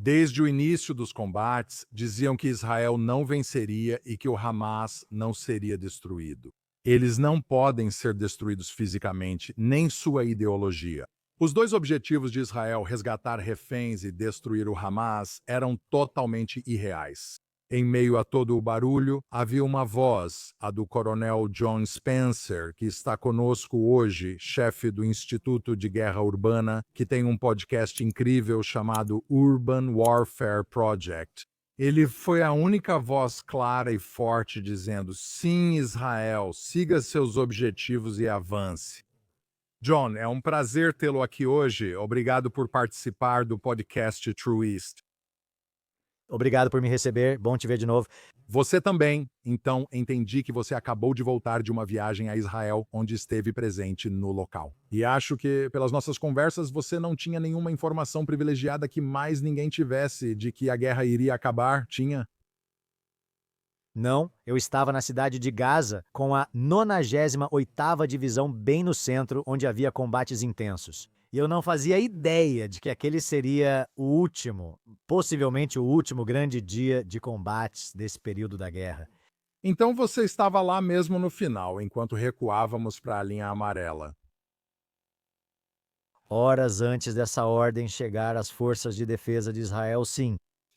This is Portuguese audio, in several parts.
Desde o início dos combates, diziam que Israel não venceria e que o Hamas não seria destruído. Eles não podem ser destruídos fisicamente, nem sua ideologia. Os dois objetivos de Israel, resgatar reféns e destruir o Hamas, eram totalmente irreais. Em meio a todo o barulho, havia uma voz, a do coronel John Spencer, que está conosco hoje, chefe do Instituto de Guerra Urbana, que tem um podcast incrível chamado Urban Warfare Project. Ele foi a única voz clara e forte dizendo: sim, Israel, siga seus objetivos e avance. John, é um prazer tê-lo aqui hoje. Obrigado por participar do podcast True East. Obrigado por me receber, bom te ver de novo. Você também. Então, entendi que você acabou de voltar de uma viagem a Israel, onde esteve presente no local. E acho que, pelas nossas conversas, você não tinha nenhuma informação privilegiada que mais ninguém tivesse de que a guerra iria acabar, tinha? Não, eu estava na cidade de Gaza com a 98ª Divisão bem no centro, onde havia combates intensos. E eu não fazia ideia de que aquele seria o último, possivelmente o último grande dia de combates desse período da guerra. Então você estava lá mesmo no final, enquanto recuávamos para a linha amarela. Horas antes dessa ordem chegar às forças de defesa de Israel, sim.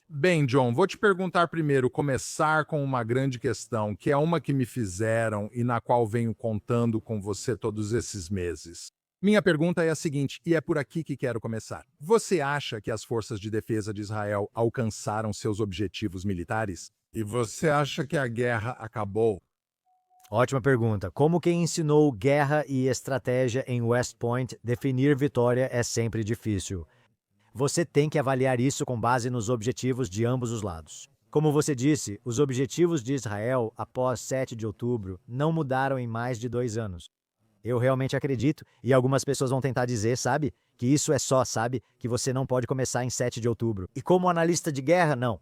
Bem, John, vou te perguntar primeiro, começar com uma grande questão, que é uma que me fizeram e na qual venho contando com você todos esses meses. Minha pergunta é a seguinte, e é por aqui que quero começar. Você acha que as forças de defesa de Israel alcançaram seus objetivos militares? E você acha que a guerra acabou? Ótima pergunta. Como quem ensinou guerra e estratégia em West Point, definir vitória é sempre difícil. Você tem que avaliar isso com base nos objetivos de ambos os lados. Como você disse, os objetivos de Israel após 7 de outubro não mudaram em mais de 2 anos. Eu realmente acredito, e algumas pessoas vão tentar dizer, sabe, que isso é só, sabe, que você não pode começar em 7 de outubro. E como analista de guerra, não.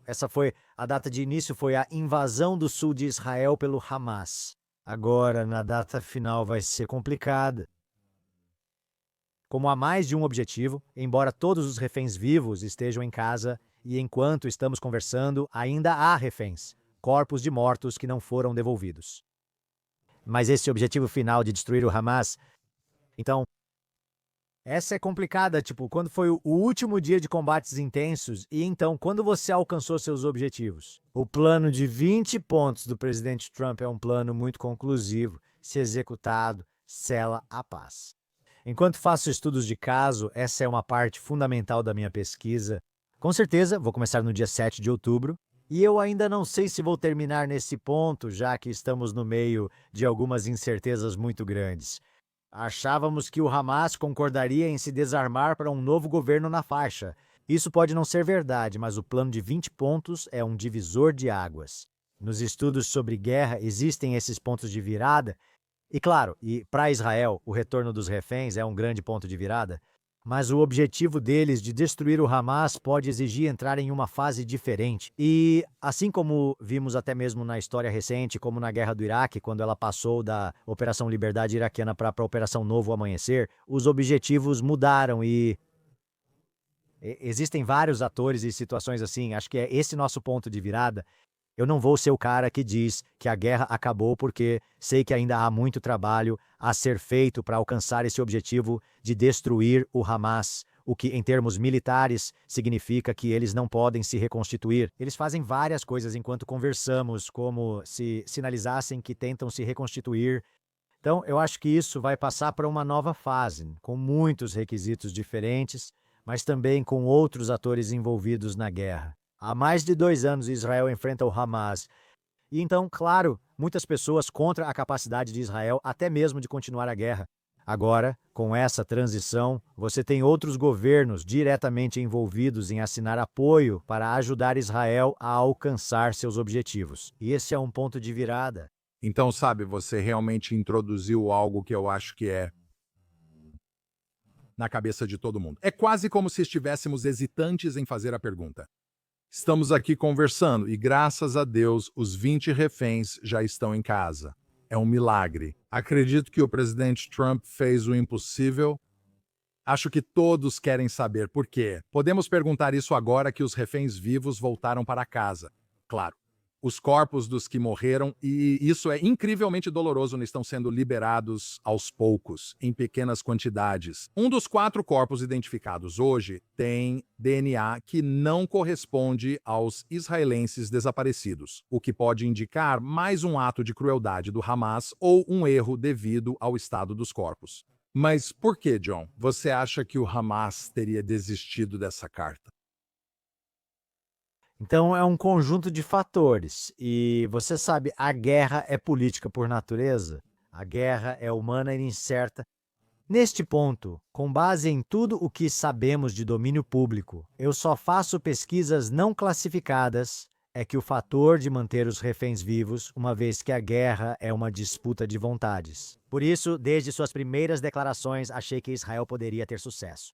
A data de início foi a invasão do sul de Israel pelo Hamas. Agora, na data final vai ser complicada. Como há mais de um objetivo, embora todos os reféns vivos estejam em casa e enquanto estamos conversando, ainda há reféns, corpos de mortos que não foram devolvidos. Mas esse objetivo final de destruir o Hamas, então, essa é complicada, tipo, quando foi o último dia de combates intensos e então, quando você alcançou seus objetivos? O plano de 20 pontos do presidente Trump é um plano muito conclusivo, se executado, sela a paz. Enquanto faço estudos de caso, essa é uma parte fundamental da minha pesquisa. Com certeza, vou começar no dia 7 de outubro, e eu ainda não sei se vou terminar nesse ponto, já que estamos no meio de algumas incertezas muito grandes. Achávamos que o Hamas concordaria em se desarmar para um novo governo na faixa. Isso pode não ser verdade, mas o plano de 20 pontos é um divisor de águas. Nos estudos sobre guerra existem esses pontos de virada, e claro, para Israel, o retorno dos reféns é um grande ponto de virada, mas o objetivo deles de destruir o Hamas pode exigir entrar em uma fase diferente. E, assim como vimos até mesmo na história recente, como na Guerra do Iraque, quando ela passou da Operação Liberdade Iraquiana para a Operação Novo Amanhecer, os objetivos mudaram e existem vários atores e situações assim. Acho que é esse nosso ponto de virada. Eu não vou ser o cara que diz que a guerra acabou porque sei que ainda há muito trabalho a ser feito para alcançar esse objetivo de destruir o Hamas, o que em termos militares significa que eles não podem se reconstituir. Eles fazem várias coisas enquanto conversamos, como se sinalizassem que tentam se reconstituir. Então, eu acho que isso vai passar para uma nova fase, com muitos requisitos diferentes, mas também com outros atores envolvidos na guerra. Há mais de 2 anos Israel enfrenta o Hamas. E então, claro, muitas pessoas contra a capacidade de Israel até mesmo de continuar a guerra. Agora, com essa transição, você tem outros governos diretamente envolvidos em assinar apoio para ajudar Israel a alcançar seus objetivos. E esse é um ponto de virada. Então, sabe, você realmente introduziu algo que eu acho que é na cabeça de todo mundo. É quase como se estivéssemos hesitantes em fazer a pergunta. Estamos aqui conversando e, graças a Deus, os 20 reféns já estão em casa. É um milagre. Acredito que o presidente Trump fez o impossível Acho que todos querem saber por quê. Podemos perguntar isso agora que os reféns vivos voltaram para casa. Claro, os corpos dos que morreram, e isso é incrivelmente doloroso, não estão sendo liberados aos poucos, em pequenas quantidades. Um dos 4 corpos identificados hoje tem DNA que não corresponde aos israelenses desaparecidos, o que pode indicar mais um ato de crueldade do Hamas ou um erro devido ao estado dos corpos. Mas por que, John? Você acha que o Hamas teria desistido dessa carta? Então é um conjunto de fatores. E você sabe, a guerra é política por natureza. A guerra é humana e incerta. Neste ponto, com base em tudo o que sabemos de domínio público, eu só faço pesquisas não classificadas, é que o fator de manter os reféns vivos, uma vez que a guerra é uma disputa de vontades. Por isso, desde suas primeiras declarações, achei que Israel poderia ter sucesso.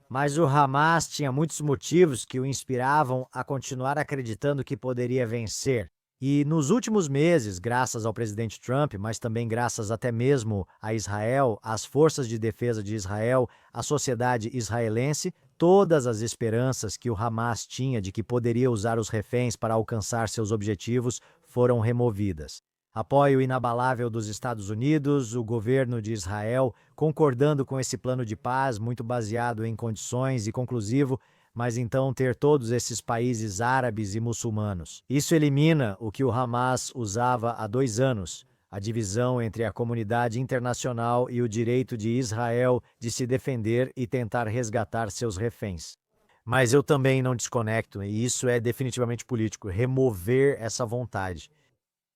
Mas o Hamas tinha muitos motivos que o inspiravam a continuar acreditando que poderia vencer. E nos últimos meses, graças ao presidente Trump, mas também graças até mesmo a Israel, às forças de defesa de Israel, à sociedade israelense, todas as esperanças que o Hamas tinha de que poderia usar os reféns para alcançar seus objetivos foram removidas. Apoio inabalável dos Estados Unidos, o governo de Israel, concordando com esse plano de paz muito baseado em condições e conclusivo, mas então ter todos esses países árabes e muçulmanos. Isso elimina o que o Hamas usava há 2 anos, a divisão entre a comunidade internacional e o direito de Israel de se defender e tentar resgatar seus reféns. Mas eu também não desconecto, e isso é definitivamente político, remover essa vontade.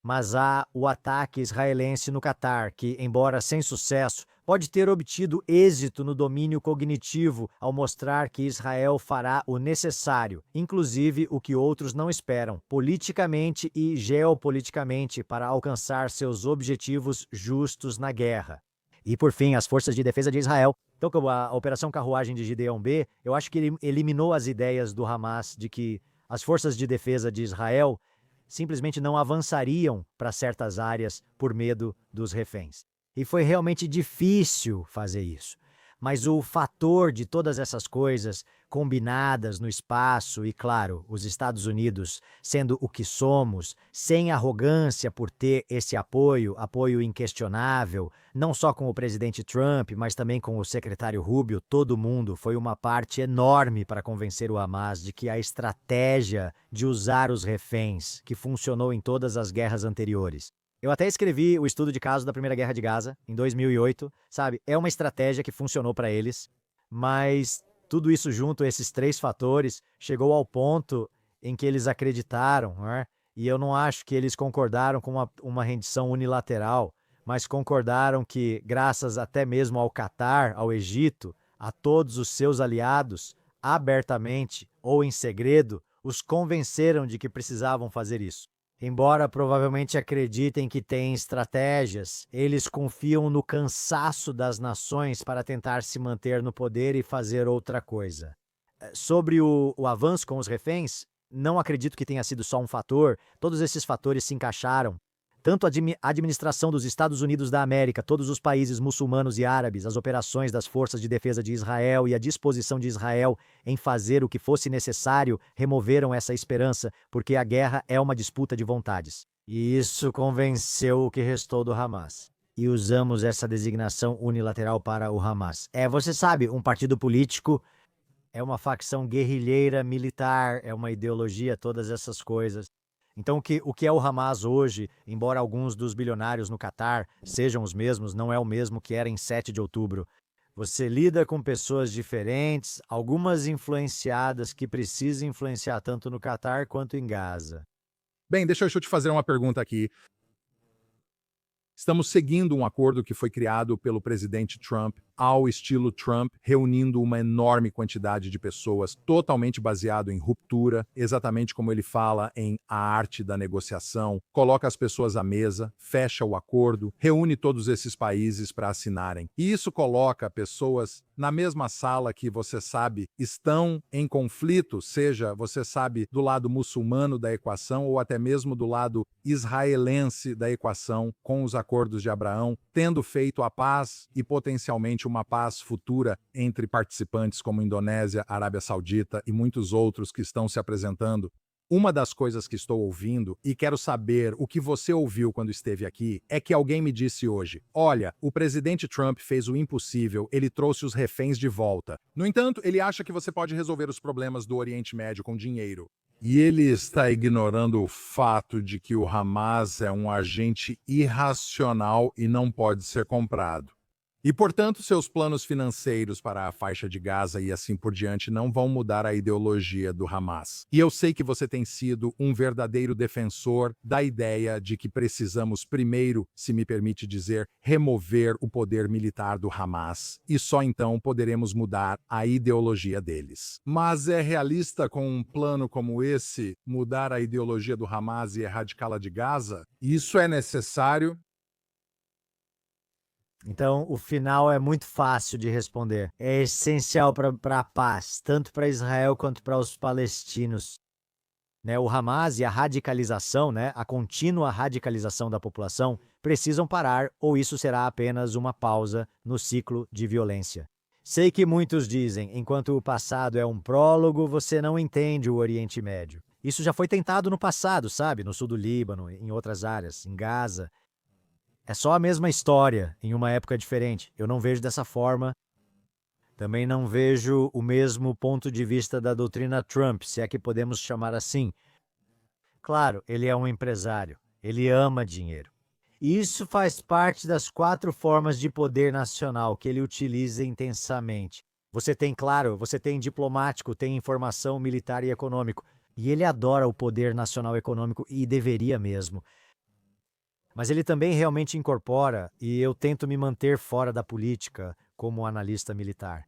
Mas há o ataque israelense no Catar, que, embora sem sucesso, pode ter obtido êxito no domínio cognitivo ao mostrar que Israel fará o necessário, inclusive o que outros não esperam, politicamente e geopoliticamente, para alcançar seus objetivos justos na guerra. E, por fim, as forças de defesa de Israel. Então, como a Operação Carruagem de Gideão B, eu acho que ele eliminou as ideias do Hamas de que as forças de defesa de Israel simplesmente não avançariam para certas áreas por medo dos reféns. E foi realmente difícil fazer isso. Mas o fator de todas essas coisas combinadas no espaço e, claro, os Estados Unidos sendo o que somos, sem arrogância por ter esse apoio inquestionável, não só com o presidente Trump, mas também com o secretário Rubio, todo mundo, foi uma parte enorme para convencer o Hamas de que a estratégia de usar os reféns, que funcionou em todas as guerras anteriores, eu até escrevi o estudo de caso da Primeira Guerra de Gaza, em 2008, sabe? É uma estratégia que funcionou para eles, mas tudo isso junto, esses 3 fatores, chegou ao ponto em que eles acreditaram, né? E eu não acho que eles concordaram com uma rendição unilateral, mas concordaram que, graças até mesmo ao Catar, ao Egito, a todos os seus aliados, abertamente ou em segredo, os convenceram de que precisavam fazer isso. Embora provavelmente acreditem que têm estratégias, eles confiam no cansaço das nações para tentar se manter no poder e fazer outra coisa. Sobre o avanço com os reféns, não acredito que tenha sido só um fator, todos esses fatores se encaixaram. Tanto a administração dos Estados Unidos da América, todos os países muçulmanos e árabes, as operações das forças de defesa de Israel e a disposição de Israel em fazer o que fosse necessário removeram essa esperança, porque a guerra é uma disputa de vontades. E isso convenceu o que restou do Hamas. E usamos essa designação unilateral para o Hamas. Você sabe, um partido político é uma facção guerrilheira militar, é uma ideologia, todas essas coisas. Então, o que é o Hamas hoje, embora alguns dos bilionários no Catar sejam os mesmos, não é o mesmo que era em 7 de outubro. Você lida com pessoas diferentes, algumas influenciadas que precisam influenciar tanto no Catar quanto em Gaza. Bem, deixa eu te fazer uma pergunta aqui. Estamos seguindo um acordo que foi criado pelo presidente Trump, ao estilo Trump, reunindo uma enorme quantidade de pessoas, totalmente baseado em ruptura, exatamente como ele fala em A Arte da Negociação, coloca as pessoas à mesa, fecha o acordo, reúne todos esses países para assinarem. E isso coloca pessoas na mesma sala que, você sabe, estão em conflito, seja, você sabe, do lado muçulmano da equação ou até mesmo do lado israelense da equação, com os acordos de Abraão, tendo feito a paz e potencialmente uma paz futura entre participantes como Indonésia, Arábia Saudita e muitos outros que estão se apresentando, uma das coisas que estou ouvindo, e quero saber o que você ouviu quando esteve aqui, é que alguém me disse hoje: olha, o presidente Trump fez o impossível, ele trouxe os reféns de volta. No entanto, ele acha que você pode resolver os problemas do Oriente Médio com dinheiro. E ele está ignorando o fato de que o Hamas é um agente irracional e não pode ser comprado. E, portanto, seus planos financeiros para a faixa de Gaza e assim por diante não vão mudar a ideologia do Hamas. E eu sei que você tem sido um verdadeiro defensor da ideia de que precisamos primeiro, se me permite dizer, remover o poder militar do Hamas, e só então poderemos mudar a ideologia deles. Mas é realista com um plano como esse mudar a ideologia do Hamas e erradicá-la de Gaza? Isso é necessário? Então, o final é muito fácil de responder. É essencial para a paz, tanto para Israel quanto para os palestinos. O Hamas e a radicalização, a contínua radicalização da população, precisam parar, ou isso será apenas uma pausa no ciclo de violência. Sei que muitos dizem, enquanto o passado é um prólogo, você não entende o Oriente Médio. Isso já foi tentado no passado, sabe? No sul do Líbano, em outras áreas, em Gaza. É só a mesma história, em uma época diferente. Eu não vejo dessa forma. Também não vejo o mesmo ponto de vista da doutrina Trump, se é que podemos chamar assim. Claro, ele é um empresário. Ele ama dinheiro. E isso faz parte das 4 formas de poder nacional que ele utiliza intensamente. Você tem diplomático, tem informação militar e econômico. E ele adora o poder nacional econômico e deveria mesmo. Mas ele também realmente incorpora, e eu tento me manter fora da política como analista militar.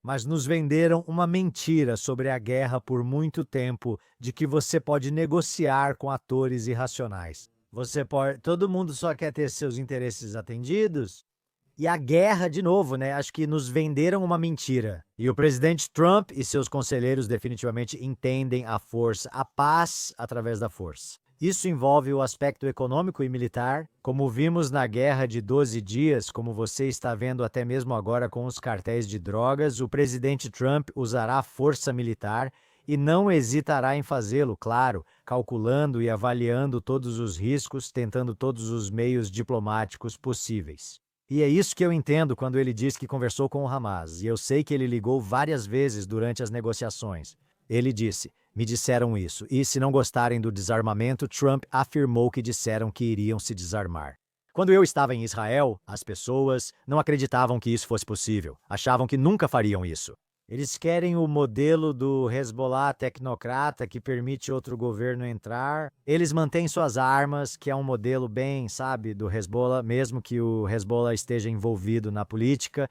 Mas nos venderam uma mentira sobre a guerra por muito tempo, de que você pode negociar com atores irracionais. Todo mundo só quer ter seus interesses atendidos. E a guerra, de novo, acho que nos venderam uma mentira. E o presidente Trump e seus conselheiros definitivamente entendem a força, a paz através da força. Isso envolve o aspecto econômico e militar, como vimos na Guerra de 12 Dias, como você está vendo até mesmo agora com os cartéis de drogas, o presidente Trump usará força militar e não hesitará em fazê-lo, claro, calculando e avaliando todos os riscos, tentando todos os meios diplomáticos possíveis. E é isso que eu entendo quando ele diz que conversou com o Hamas, e eu sei que ele ligou várias vezes durante as negociações. Ele disse: me disseram isso, e se não gostarem do desarmamento, Trump afirmou que disseram que iriam se desarmar. Quando eu estava em Israel, as pessoas não acreditavam que isso fosse possível, achavam que nunca fariam isso. Eles querem o modelo do Hezbollah tecnocrata que permite outro governo entrar. Eles mantêm suas armas, que é um modelo bem, do Hezbollah, mesmo que o Hezbollah esteja envolvido na política.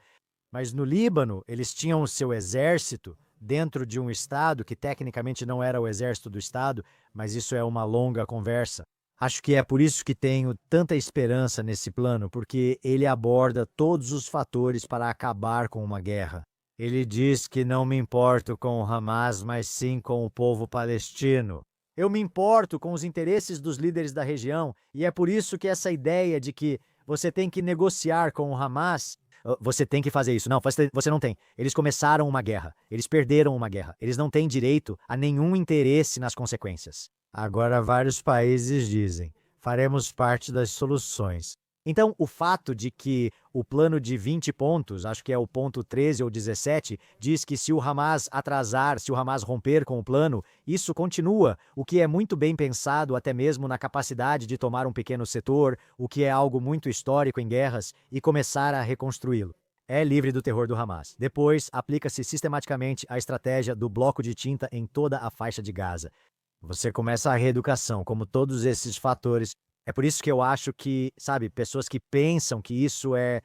Mas no Líbano, eles tinham o seu exército dentro de um Estado que tecnicamente não era o exército do Estado, mas isso é uma longa conversa. Acho que é por isso que tenho tanta esperança nesse plano, porque ele aborda todos os fatores para acabar com uma guerra. Ele diz que não me importo com o Hamas, mas sim com o povo palestino. Eu me importo com os interesses dos líderes da região, e é por isso que essa ideia de que você tem que negociar com o Hamas, você tem que fazer isso. Não, você não tem. Eles começaram uma guerra. Eles perderam uma guerra. Eles não têm direito a nenhum interesse nas consequências. Agora, vários países dizem: faremos parte das soluções. Então, o fato de que o plano de 20 pontos, acho que é o ponto 13 ou 17, diz que se o Hamas atrasar, se o Hamas romper com o plano, isso continua, o que é muito bem pensado até mesmo na capacidade de tomar um pequeno setor, o que é algo muito histórico em guerras, e começar a reconstruí-lo. É livre do terror do Hamas. Depois, aplica-se sistematicamente a estratégia do bloco de tinta em toda a faixa de Gaza. Você começa a reeducação, como todos esses fatores. É por isso que eu acho que, pessoas que pensam que isso é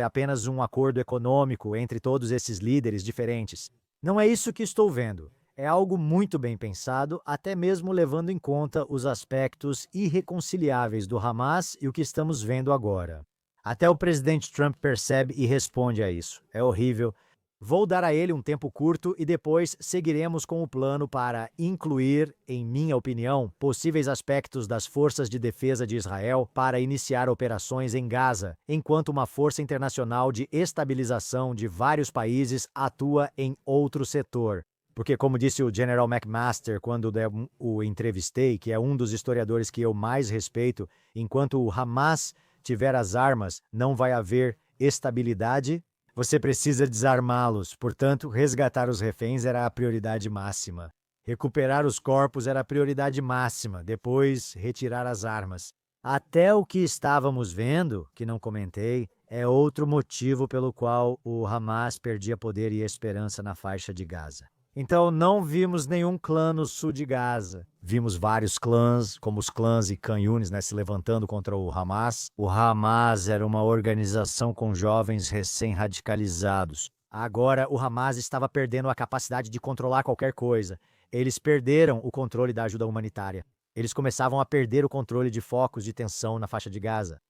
apenas um acordo econômico entre todos esses líderes diferentes. Não é isso que estou vendo. É algo muito bem pensado, até mesmo levando em conta os aspectos irreconciliáveis do Hamas e o que estamos vendo agora. Até o presidente Trump percebe e responde a isso. É horrível. Vou dar a ele um tempo curto e depois seguiremos com o plano para incluir, em minha opinião, possíveis aspectos das forças de defesa de Israel para iniciar operações em Gaza, enquanto uma força internacional de estabilização de vários países atua em outro setor. Porque, como disse o General McMaster quando o entrevistei, que é um dos historiadores que eu mais respeito, enquanto o Hamas tiver as armas, não vai haver estabilidade. Você precisa desarmá-los, portanto, resgatar os reféns era a prioridade máxima. Recuperar os corpos era a prioridade máxima, depois retirar as armas. Até o que estávamos vendo, que não comentei, é outro motivo pelo qual o Hamas perdia poder e esperança na faixa de Gaza. Então, não vimos nenhum clã no sul de Gaza. Vimos vários clãs, como os clãs e Khan Yunis, se levantando contra o Hamas. O Hamas era uma organização com jovens recém-radicalizados. Agora, o Hamas estava perdendo a capacidade de controlar qualquer coisa. Eles perderam o controle da ajuda humanitária. Eles começavam a perder o controle de focos de tensão na faixa de Gaza.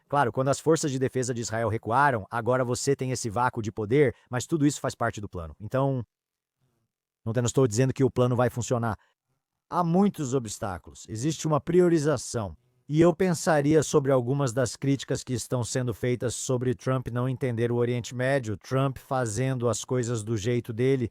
Claro, quando as forças de defesa de Israel recuaram, agora você tem esse vácuo de poder, mas tudo isso faz parte do plano. Então, não estou dizendo que o plano vai funcionar. Há muitos obstáculos. Existe uma priorização. E eu pensaria sobre algumas das críticas que estão sendo feitas sobre Trump não entender o Oriente Médio, Trump fazendo as coisas do jeito dele.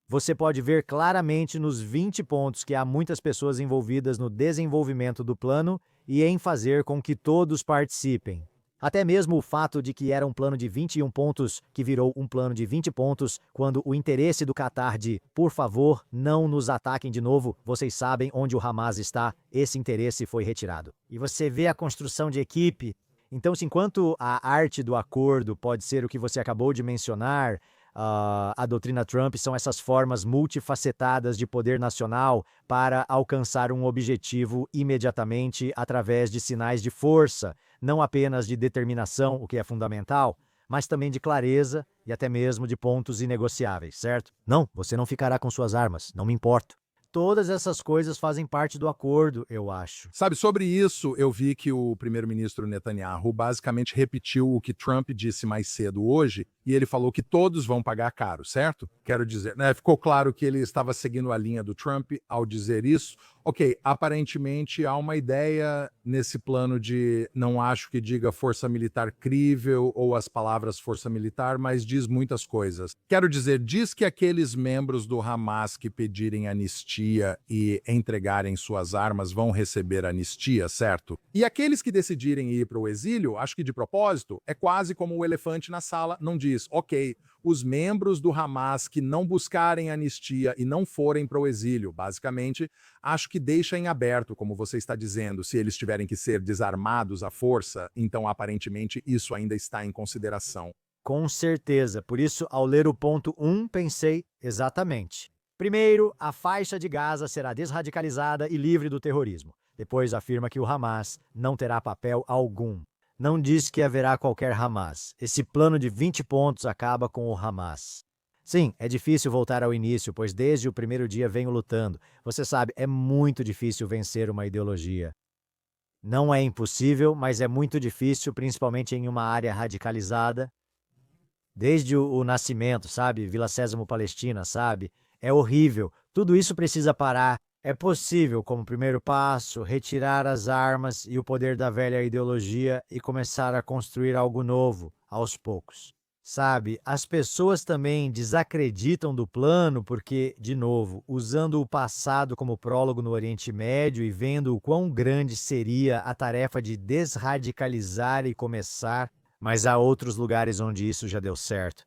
Você pode ver claramente nos 20 pontos que há muitas pessoas envolvidas no desenvolvimento do plano e em fazer com que todos participem. Até mesmo o fato de que era um plano de 21 pontos que virou um plano de 20 pontos quando o interesse do Catar de, por favor, não nos ataquem de novo, vocês sabem onde o Hamas está, esse interesse foi retirado. E você vê a construção de equipe. Então, enquanto a arte do acordo pode ser o que você acabou de mencionar, a doutrina Trump são essas formas multifacetadas de poder nacional para alcançar um objetivo imediatamente através de sinais de força, não apenas de determinação, o que é fundamental, mas também de clareza e até mesmo de pontos inegociáveis, certo? Não, você não ficará com suas armas, não me importo. Todas essas coisas fazem parte do acordo, eu acho. Sabe, sobre isso, eu vi que o primeiro-ministro Netanyahu basicamente repetiu o que Trump disse mais cedo hoje, e ele falou que todos vão pagar caro, certo? Quero dizer, né, ficou claro que ele estava seguindo a linha do Trump ao dizer isso. Ok, aparentemente há uma ideia nesse plano de não acho que diga força militar crível ou as palavras força militar, mas diz muitas coisas. Quero dizer, diz que aqueles membros do Hamas que pedirem anistia e entregarem suas armas vão receber anistia, certo? E aqueles que decidirem ir para o exílio, acho que de propósito, é quase como o elefante na sala, não diz, ok, os membros do Hamas que não buscarem anistia e não forem para o exílio, basicamente, acho que deixa em aberto, como você está dizendo, se eles tiverem que ser desarmados à força, então aparentemente isso ainda está em consideração. Com certeza. Por isso, ao ler o ponto 1, pensei exatamente. Primeiro, a faixa de Gaza será desradicalizada e livre do terrorismo. Depois afirma que o Hamas não terá papel algum. Não diz que haverá qualquer Hamas. Esse plano de 20 pontos acaba com o Hamas. Sim, é difícil voltar ao início, pois desde o primeiro dia venho lutando. Você sabe, é muito difícil vencer uma ideologia. Não é impossível, mas é muito difícil, principalmente em uma área radicalizada. Desde o nascimento, sabe? Vila Sésamo Palestina, sabe? É horrível. Tudo isso precisa parar. É possível, como primeiro passo, retirar as armas e o poder da velha ideologia e começar a construir algo novo, aos poucos. Sabe, as pessoas também desacreditam do plano porque, de novo, usando o passado como prólogo no Oriente Médio e vendo o quão grande seria a tarefa de desradicalizar e começar, mas há outros lugares onde isso já deu certo.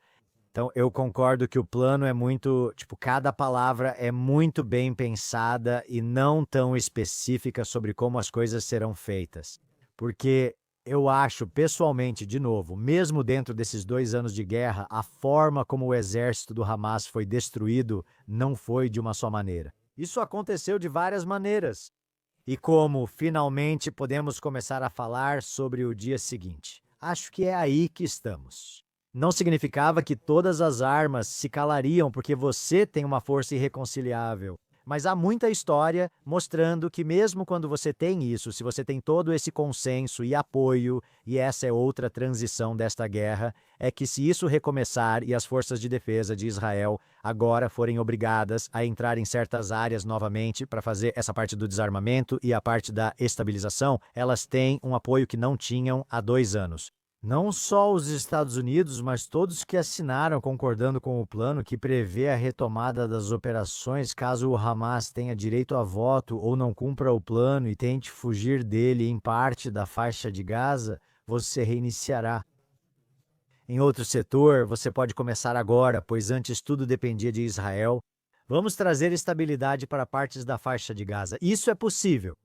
Então, eu concordo que o plano é muito, cada palavra é muito bem pensada e não tão específica sobre como as coisas serão feitas. Porque eu acho, pessoalmente, de novo, mesmo dentro desses 2 anos de guerra, a forma como o exército do Hamas foi destruído não foi de uma só maneira. Isso aconteceu de várias maneiras. E como, finalmente, podemos começar a falar sobre o dia seguinte. Acho que é aí que estamos. Não significava que todas as armas se calariam porque você tem uma força irreconciliável. Mas há muita história mostrando que mesmo quando você tem isso, se você tem todo esse consenso e apoio, e essa é outra transição desta guerra, é que se isso recomeçar e as forças de defesa de Israel agora forem obrigadas a entrar em certas áreas novamente para fazer essa parte do desarmamento e a parte da estabilização, elas têm um apoio que não tinham há 2 anos. Não só os Estados Unidos, mas todos que assinaram concordando com o plano que prevê a retomada das operações caso o Hamas tenha direito a voto ou não cumpra o plano e tente fugir dele em parte da faixa de Gaza, você reiniciará. Em outro setor, você pode começar agora, pois antes tudo dependia de Israel. Vamos trazer estabilidade para partes da faixa de Gaza. Isso é possível.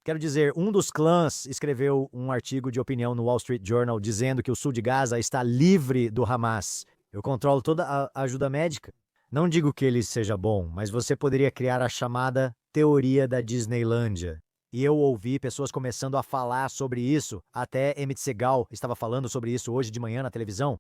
Quero dizer, um dos clãs escreveu um artigo de opinião no Wall Street Journal dizendo que o sul de Gaza está livre do Hamas. Eu controlo toda a ajuda médica. Não digo que ele seja bom, mas você poderia criar a chamada teoria da Disneylândia. E eu ouvi pessoas começando a falar sobre isso, até Emmett Segal estava falando sobre isso hoje de manhã na televisão.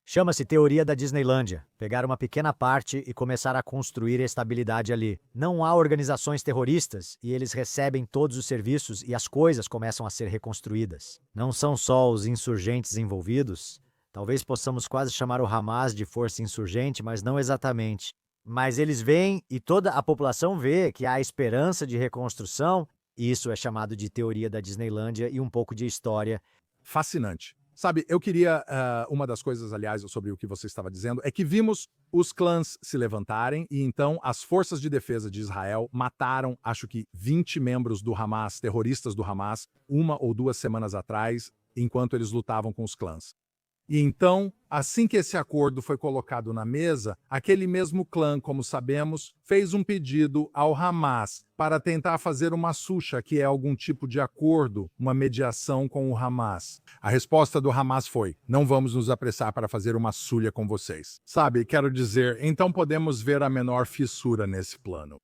Chama-se Teoria da Disneylândia. Pegar uma pequena parte e começar a construir estabilidade ali. Não há organizações terroristas e eles recebem todos os serviços e as coisas começam a ser reconstruídas. Não são só os insurgentes envolvidos. Talvez possamos quase chamar o Hamas de força insurgente, mas não exatamente. Mas eles veem e toda a população vê que há esperança de reconstrução. E isso é chamado de Teoria da Disneylândia e um pouco de história. Fascinante. Sabe, eu queria, uma das coisas, aliás, sobre o que você estava dizendo, é que vimos os clãs se levantarem e então as forças de defesa de Israel mataram, acho que 20 membros do Hamas, terroristas do Hamas, 1 ou 2 semanas atrás, enquanto eles lutavam com os clãs. E então, assim que esse acordo foi colocado na mesa, aquele mesmo clã, como sabemos, fez um pedido ao Hamas para tentar fazer uma sulha, que é algum tipo de acordo, uma mediação com o Hamas. A resposta do Hamas foi: não vamos nos apressar para fazer uma sulha com vocês. Sabe, quero dizer, então podemos ver a menor fissura nesse plano.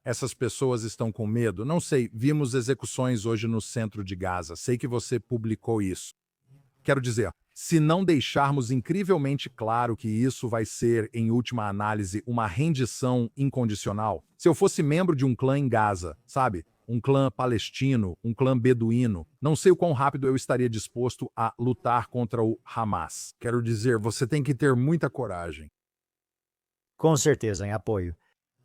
Essas pessoas estão com medo? Não sei, vimos execuções hoje no centro de Gaza, sei que você publicou isso. Quero dizer, se não deixarmos incrivelmente claro que isso vai ser, em última análise, uma rendição incondicional, se eu fosse membro de um clã em Gaza, sabe? Um clã palestino, um clã beduíno, não sei o quão rápido eu estaria disposto a lutar contra o Hamas. Quero dizer, você tem que ter muita coragem. Com certeza, em apoio.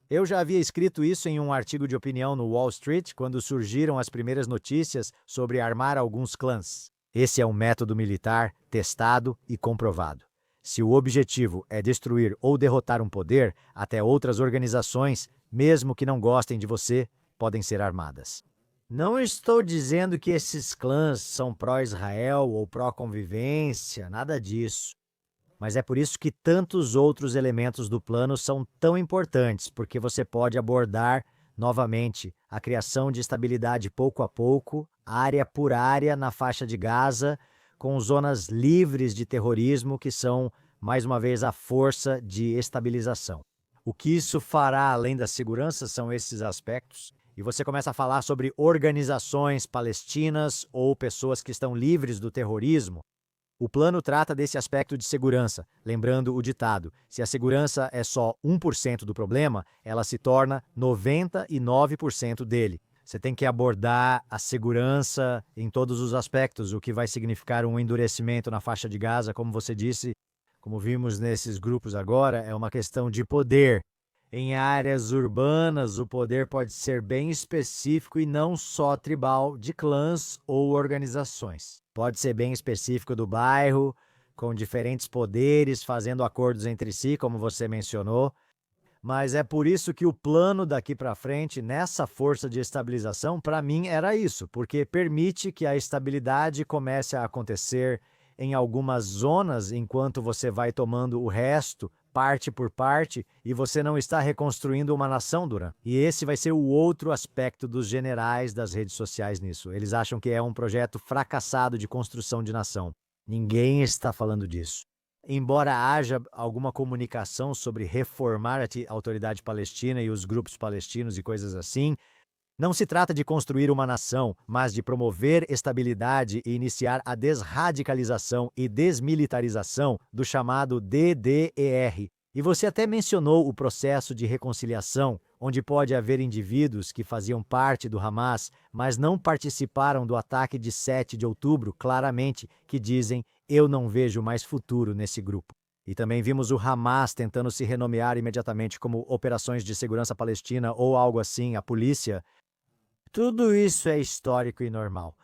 Eu já havia escrito isso em um artigo de opinião no Wall Street quando surgiram as primeiras notícias sobre armar alguns clãs. Esse é um método militar testado e comprovado. Se o objetivo é destruir ou derrotar um poder, até outras organizações, mesmo que não gostem de você, podem ser armadas. Não estou dizendo que esses clãs são pró-Israel ou pró-convivência, nada disso. Mas é por isso que tantos outros elementos do plano são tão importantes, porque você pode abordar novamente a criação de estabilidade pouco a pouco, área por área na faixa de Gaza, com zonas livres de terrorismo que são, mais uma vez, a força de estabilização. O que isso fará além da segurança são esses aspectos. E você começa a falar sobre organizações palestinas ou pessoas que estão livres do terrorismo. O plano trata desse aspecto de segurança, lembrando o ditado: se a segurança é só 1% do problema, ela se torna 99% dele. Você tem que abordar a segurança em todos os aspectos, o que vai significar um endurecimento na faixa de Gaza, como você disse, como vimos nesses grupos agora, é uma questão de poder. Em áreas urbanas, o poder pode ser bem específico e não só tribal, de clãs ou organizações. Pode ser bem específico do bairro, com diferentes poderes fazendo acordos entre si, como você mencionou. Mas é por isso que o plano daqui para frente, nessa força de estabilização, para mim era isso, porque permite que a estabilidade comece a acontecer em algumas zonas, enquanto você vai tomando o resto, parte por parte, e você não está reconstruindo uma nação, Duran. E esse vai ser o outro aspecto dos generais das redes sociais nisso. Eles acham que é um projeto fracassado de construção de nação. Ninguém está falando disso. Embora haja alguma comunicação sobre reformar a autoridade palestina e os grupos palestinos e coisas assim, não se trata de construir uma nação, mas de promover estabilidade e iniciar a desradicalização e desmilitarização do chamado DDER. E você até mencionou o processo de reconciliação, onde pode haver indivíduos que faziam parte do Hamas, mas não participaram do ataque de 7 de outubro, claramente, que dizem: eu não vejo mais futuro nesse grupo. E também vimos o Hamas tentando se renomear imediatamente como Operações de Segurança Palestina ou algo assim, a polícia. Tudo isso é histórico e normal.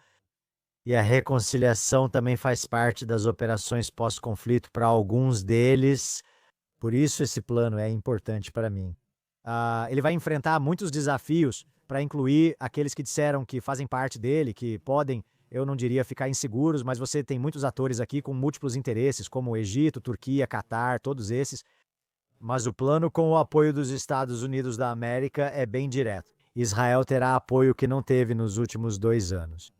E a reconciliação também faz parte das operações pós-conflito para alguns deles. Por isso esse plano é importante para mim. Ele vai enfrentar muitos desafios para incluir aqueles que disseram que fazem parte dele, que podem, eu não diria ficar inseguros, mas você tem muitos atores aqui com múltiplos interesses, como Egito, Turquia, Catar, todos esses. Mas o plano com o apoio dos Estados Unidos da América é bem direto. Israel terá apoio que não teve nos últimos 2 anos.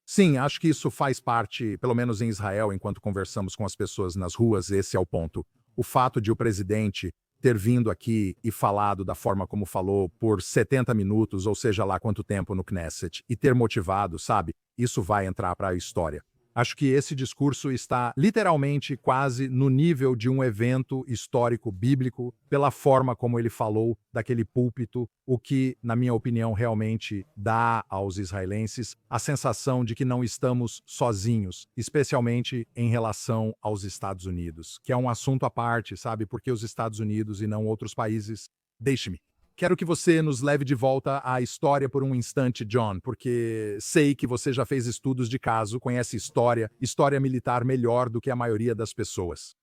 Sim, acho que isso faz parte, pelo menos em Israel, enquanto conversamos com as pessoas nas ruas, esse é o ponto. O fato de o presidente ter vindo aqui e falado da forma como falou por 70 minutos, ou seja lá quanto tempo no Knesset, e ter motivado, sabe? Isso vai entrar para a história. Acho que esse discurso está literalmente quase no nível de um evento histórico bíblico, pela forma como ele falou daquele púlpito, o que, na minha opinião, realmente dá aos israelenses a sensação de que não estamos sozinhos, especialmente em relação aos Estados Unidos, que é um assunto à parte, sabe? Porque os Estados Unidos e não outros países. Deixe-me. Quero que você nos leve de volta à história por um instante, John, porque sei que você já fez estudos de caso, conhece história militar melhor do que a maioria das pessoas.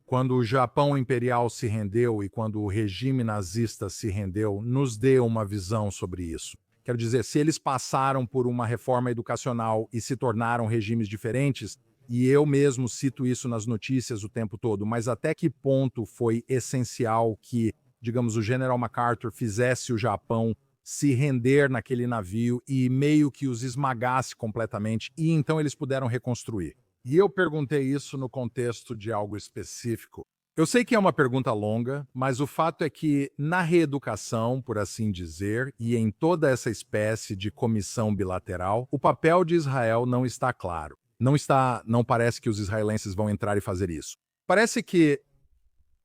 Quando o Japão Imperial se rendeu e quando o regime nazista se rendeu, nos dê uma visão sobre isso. Quero dizer, se eles passaram por uma reforma educacional e se tornaram regimes diferentes, e eu mesmo cito isso nas notícias o tempo todo, mas até que ponto foi essencial que, digamos, o General MacArthur fizesse o Japão se render naquele navio e meio que os esmagasse completamente, e então eles puderam reconstruir. E eu perguntei isso no contexto de algo específico. Eu sei que é uma pergunta longa, mas o fato é que na reeducação, por assim dizer, e em toda essa espécie de comissão bilateral, o papel de Israel não está claro. Não parece que os israelenses vão entrar e fazer isso. Parece que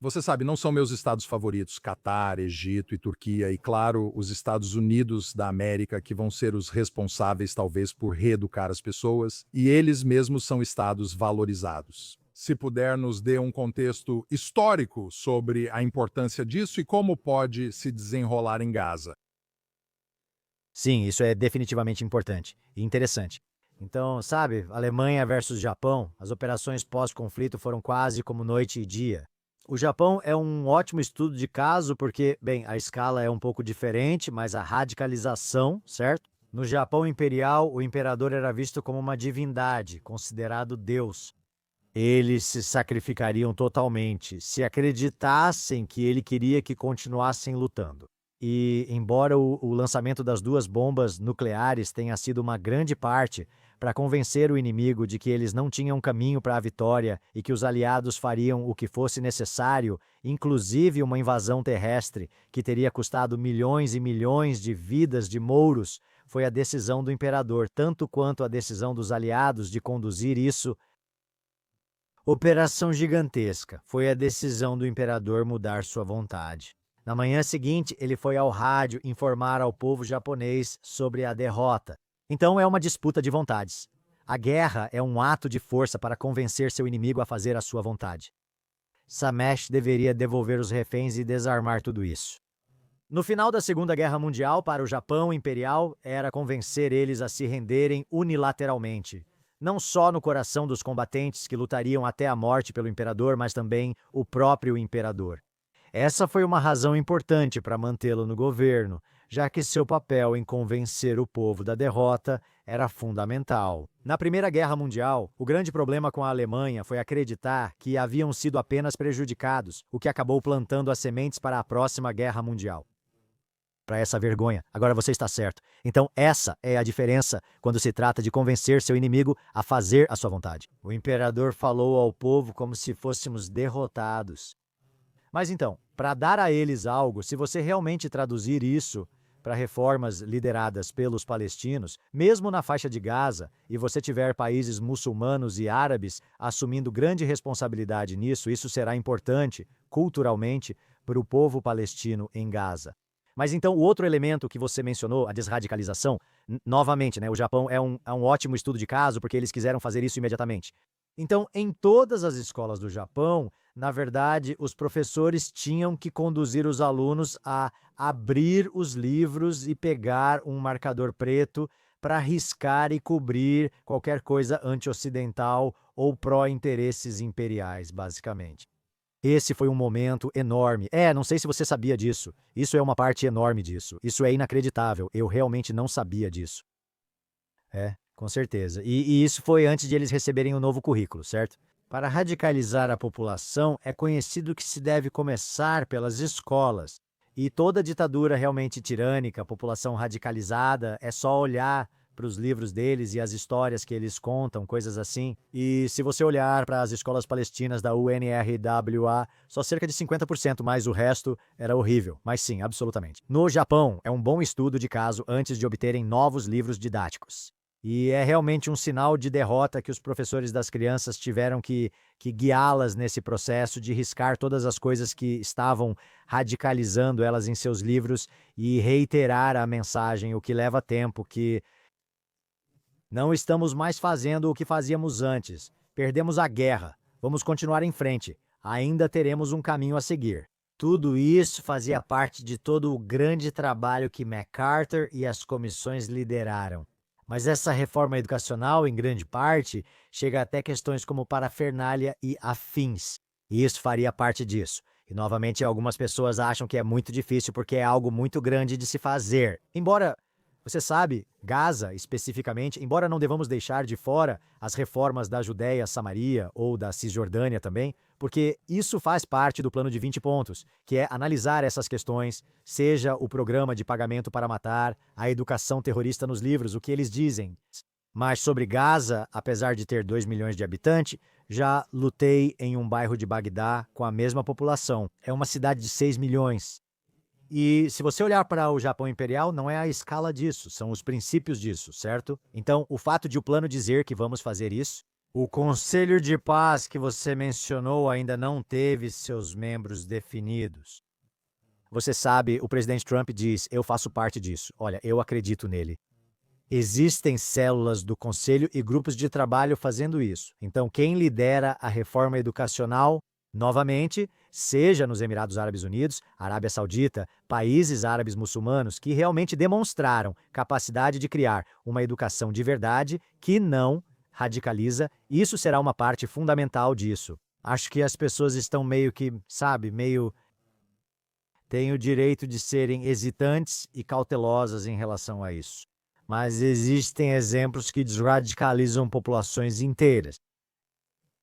você sabe, não são meus estados favoritos, Catar, Egito e Turquia, e claro, os Estados Unidos da América, que vão ser os responsáveis talvez por reeducar as pessoas, e eles mesmos são estados valorizados. Se puder nos dê um contexto histórico sobre a importância disso e como pode se desenrolar em Gaza. Sim, isso é definitivamente importante e interessante. Então, sabe, Alemanha versus Japão, as operações pós-conflito foram quase como noite e dia. O Japão é um ótimo estudo de caso porque, bem, a escala é um pouco diferente, mas a radicalização, certo? No Japão imperial, o imperador era visto como uma divindade, considerado Deus. Eles se sacrificariam totalmente se acreditassem que ele queria que continuassem lutando. E, embora o lançamento das 2 bombas nucleares tenha sido uma grande parte para convencer o inimigo de que eles não tinham caminho para a vitória e que os aliados fariam o que fosse necessário, inclusive uma invasão terrestre que teria custado milhões e milhões de vidas de mouros, foi a decisão do imperador, tanto quanto a decisão dos aliados de conduzir isso. Operação gigantesca. Foi a decisão do imperador mudar sua vontade. Na manhã seguinte, ele foi ao rádio informar ao povo japonês sobre a derrota. Então é uma disputa de vontades. A guerra é um ato de força para convencer seu inimigo a fazer a sua vontade. Samesh deveria devolver os reféns e desarmar tudo isso. No final da Segunda Guerra Mundial, para o Japão Imperial, era convencer eles a se renderem unilateralmente. Não só no coração dos combatentes que lutariam até a morte pelo imperador, mas também o próprio imperador. Essa foi uma razão importante para mantê-lo no governo, já que seu papel em convencer o povo da derrota era fundamental. Na Primeira Guerra Mundial, o grande problema com a Alemanha foi acreditar que haviam sido apenas prejudicados, o que acabou plantando as sementes para a próxima Guerra Mundial. Para essa vergonha, agora você está certo. Então essa é a diferença quando se trata de convencer seu inimigo a fazer a sua vontade. O imperador falou ao povo como se fôssemos derrotados. Mas então, para dar a eles algo, se você realmente traduzir isso, para reformas lideradas pelos palestinos, mesmo na faixa de Gaza, e você tiver países muçulmanos e árabes assumindo grande responsabilidade nisso, isso será importante, culturalmente, para o povo palestino em Gaza. Mas então, o outro elemento que você mencionou, a desradicalização, novamente, né, o Japão é um ótimo estudo de caso, porque eles quiseram fazer isso imediatamente. Então, em todas as escolas do Japão, na verdade, os professores tinham que conduzir os alunos a abrir os livros e pegar um marcador preto para riscar e cobrir qualquer coisa anti-ocidental ou pró-interesses imperiais, basicamente. Esse foi um momento enorme. Não sei se você sabia disso. Isso é uma parte enorme disso. Isso é inacreditável. Eu realmente não sabia disso. Com certeza. E isso foi antes de eles receberem o novo currículo, certo? Para radicalizar a população, é conhecido que se deve começar pelas escolas. E toda ditadura realmente tirânica, população radicalizada, é só olhar para os livros deles e as histórias que eles contam, coisas assim. E se você olhar para as escolas palestinas da UNRWA, só cerca de 50%, mas o resto era horrível. Mas sim, absolutamente. No Japão, é um bom estudo de caso antes de obterem novos livros didáticos. E é realmente um sinal de derrota que os professores das crianças tiveram que guiá-las nesse processo de riscar todas as coisas que estavam radicalizando elas em seus livros e reiterar a mensagem, o que leva tempo, que não estamos mais fazendo o que fazíamos antes. Perdemos a guerra. Vamos continuar em frente. Ainda teremos um caminho a seguir. Tudo isso fazia parte de todo o grande trabalho que MacArthur e as comissões lideraram. Mas essa reforma educacional, em grande parte, chega até questões como parafernália e afins. E isso faria parte disso. E, novamente, algumas pessoas acham que é muito difícil porque é algo muito grande de se fazer. Embora, você sabe, Gaza, especificamente, embora não devamos deixar de fora as reformas da Judéia, Samaria ou da Cisjordânia também, porque isso faz parte do plano de 20 pontos, que é analisar essas questões, seja o programa de pagamento para matar, a educação terrorista nos livros, o que eles dizem. Mas sobre Gaza, apesar de ter 2 milhões de habitantes, já lutei em um bairro de Bagdá com a mesma população. É uma cidade de 6 milhões. E se você olhar para o Japão Imperial, não é a escala disso, são os princípios disso, certo? Então, o fato de o plano dizer que vamos fazer isso, o Conselho de Paz que você mencionou ainda não teve seus membros definidos. Você sabe, o presidente Trump diz, eu faço parte disso. Olha, eu acredito nele. Existem células do Conselho e grupos de trabalho fazendo isso. Então, quem lidera a reforma educacional, novamente, seja nos Emirados Árabes Unidos, Arábia Saudita, países árabes muçulmanos que realmente demonstraram capacidade de criar uma educação de verdade que não radicaliza, isso será uma parte fundamental disso. Acho que as pessoas estão meio que, têm o direito de serem hesitantes e cautelosas em relação a isso. Mas existem exemplos que desradicalizam populações inteiras.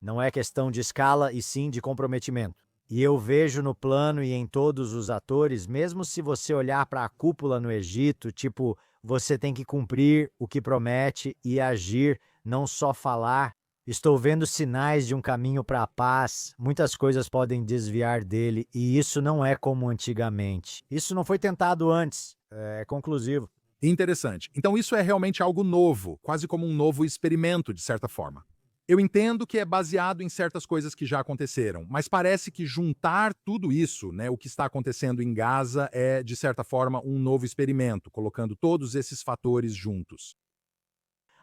Não é questão de escala e sim de comprometimento. E eu vejo no plano e em todos os atores, mesmo se você olhar para a cúpula no Egito, você tem que cumprir o que promete e agir, não só falar. Estou vendo sinais de um caminho para a paz, muitas coisas podem desviar dele, e isso não é como antigamente. Isso não foi tentado antes, é conclusivo. Interessante. Então isso é realmente algo novo, quase como um novo experimento, de certa forma. Eu entendo que é baseado em certas coisas que já aconteceram, mas parece que juntar tudo isso, né, o que está acontecendo em Gaza, é, de certa forma, um novo experimento, colocando todos esses fatores juntos.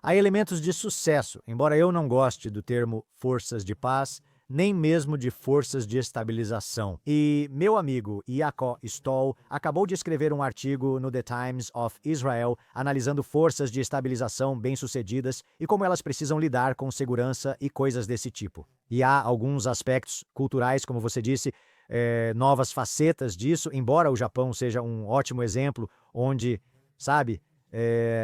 Há elementos de sucesso, embora eu não goste do termo forças de paz, nem mesmo de forças de estabilização. E meu amigo Yaakov Stoll acabou de escrever um artigo no The Times of Israel analisando forças de estabilização bem-sucedidas e como elas precisam lidar com segurança e coisas desse tipo. E há alguns aspectos culturais, como você disse, novas facetas disso, embora o Japão seja um ótimo exemplo onde,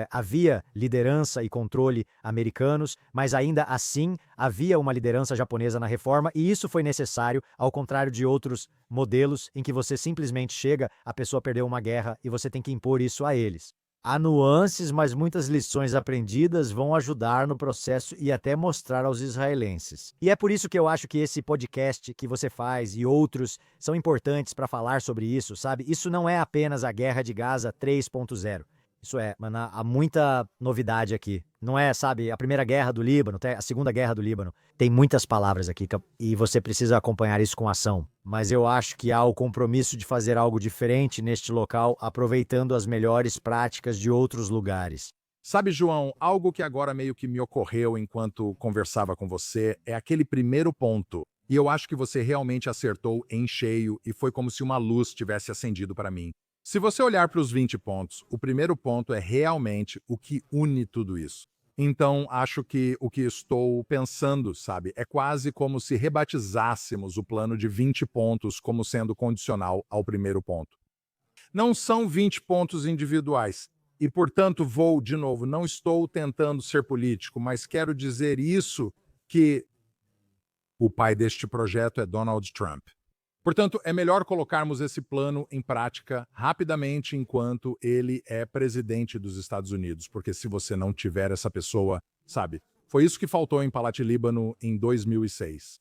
havia liderança e controle americanos, mas ainda assim havia uma liderança japonesa na reforma e isso foi necessário, ao contrário de outros modelos em que você simplesmente chega, a pessoa perdeu uma guerra e você tem que impor isso a eles. Há nuances, mas muitas lições aprendidas vão ajudar no processo e até mostrar aos israelenses. E é por isso que eu acho que esse podcast que você faz e outros são importantes para falar sobre isso, sabe? Isso não é apenas a Guerra de Gaza 3.0. Isso é, mano, há muita novidade aqui. Não é, sabe, a primeira guerra do Líbano, até a segunda guerra do Líbano. Tem muitas palavras aqui e você precisa acompanhar isso com ação. Mas eu acho que há o compromisso de fazer algo diferente neste local, aproveitando as melhores práticas de outros lugares. Sabe, João, algo que agora meio que me ocorreu enquanto conversava com você é aquele primeiro ponto. E eu acho que você realmente acertou em cheio e foi como se uma luz tivesse acendido para mim. Se você olhar para os 20 pontos, o primeiro ponto é realmente o que une tudo isso. Então, acho que o que estou pensando, sabe, é quase como se rebatizássemos o plano de 20 pontos como sendo condicional ao primeiro ponto. Não são 20 pontos individuais. E, portanto, de novo, não estou tentando ser político, mas quero dizer isso que o pai deste projeto é Donald Trump. Portanto, é melhor colocarmos esse plano em prática rapidamente enquanto ele é presidente dos Estados Unidos, porque se você não tiver essa pessoa, sabe, foi isso que faltou em Palat, Líbano, em 2006.